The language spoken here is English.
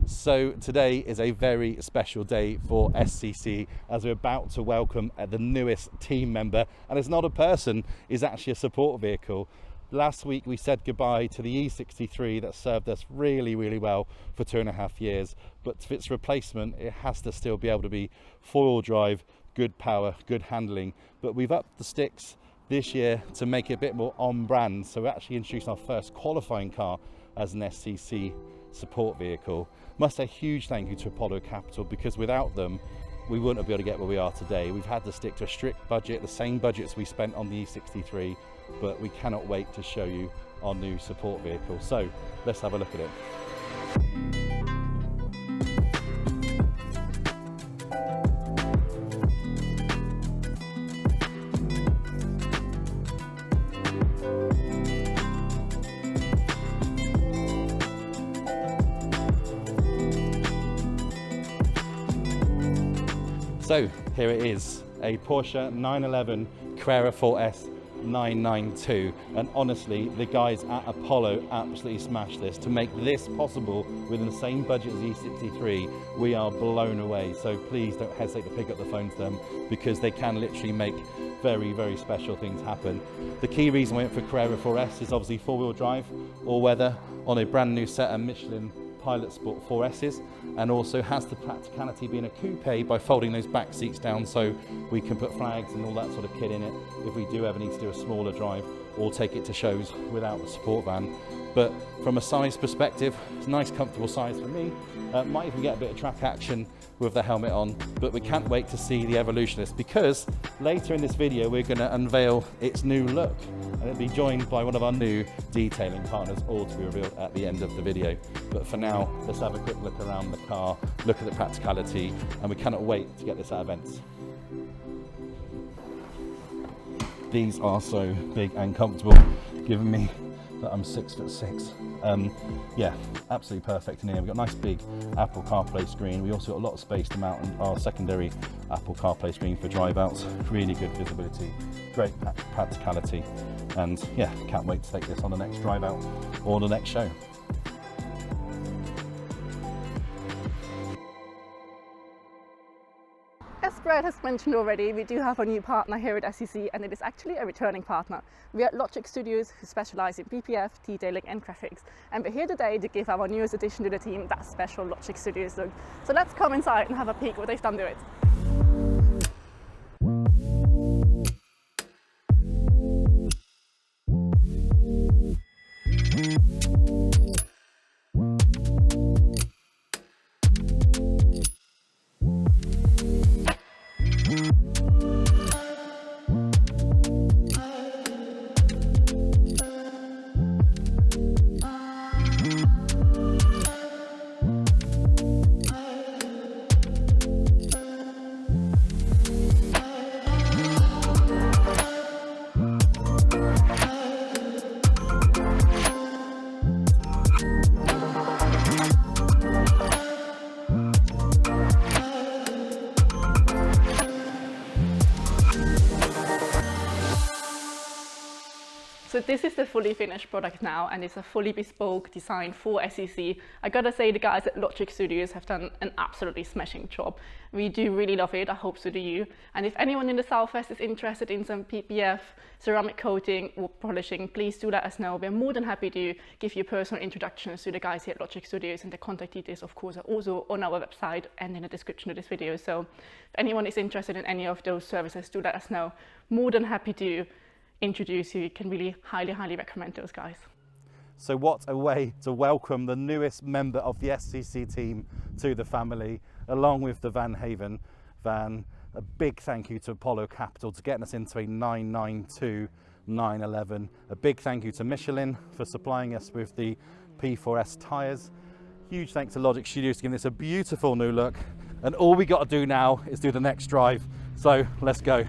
So today is a very special day for SCC as we're about to welcome the newest team member, and it's not a person, it's actually a support vehicle. Last week we said goodbye to the E63 that served us really well for 2.5 years, but for its replacement it has to still be able to be four-wheel drive, good power, good handling, but we've upped the sticks this year to make it a bit more on brand. So we're actually introducing our first qualifying car as an SCC support vehicle. Must say a huge thank you to Apollo Capital, because without them we wouldn't be able to get where we are today. We've had to stick to a strict budget, the same budgets we spent on the E63, but we cannot wait to show you our new support vehicle. So let's have a look at it. So here it is, a Porsche 911 Carrera 4S 992, and honestly the guys at Apollo absolutely smashed this to make this possible within the same budget as E63. We are blown away, so please don't hesitate to pick up the phone to them, because they can literally make very special things happen. The key reason we went for Carrera 4S is obviously four-wheel drive, all-weather, on a brand new set of Michelin Pilot Sport 4Ss, and also has the practicality being a coupe by folding those back seats down so we can put flags and all that sort of kit in it if we do ever need to do a smaller drive or take it to shows without the support van. But from a size perspective, it's a nice comfortable size for me. Might even get a bit of track action with the helmet on, but we can't wait to see the Evolutionist, because later in this video we're going to unveil its new look, and it'll be joined by one of our new detailing partners, all to be revealed at the end of the video. But for now, let's have a quick look around the car, look at the practicality, and we cannot wait to get this at events. These are so big and comfortable, given me that I'm 6'6". Yeah, absolutely perfect in here. We've got a nice big Apple CarPlay screen. We also got a lot of space to mount our secondary Apple CarPlay screen for drive outs. Really good visibility, great practicality, and yeah, can't wait to take this on the next drive out or the next show. As Brad has mentioned already, we do have a new partner here at SCC, and it is actually a returning partner. We are Logic Studios, who specialise in PPF, detailing and graphics, and we're here today to give our newest addition to the team that special Logic Studios look. So let's come inside and have a peek what they've done to it. So this is the fully finished product now, and it's a fully bespoke design for SCC. I gotta say, the guys at Logic Studios have done an absolutely smashing job. We do really love it, I hope so do you. And if anyone in the Southwest is interested in some PPF, ceramic coating or polishing, please do let us know. We're more than happy to give you personal introductions to the guys here at Logic Studios, and the contact details of course are also on our website and in the description of this video. So if anyone is interested in any of those services, do let us know. More than happy to introduce you. You can really highly recommend those guys. So what a way to welcome the newest member of the SCC team to the family, along with the Van Haven van. A big thank you to Apollo Capital for getting us into a 992 911. A big thank you to Michelin for supplying us with the P4S tyres. Huge thanks to Logic Studios for giving this a beautiful new look. And all we got to do now is do the next drive. So let's go.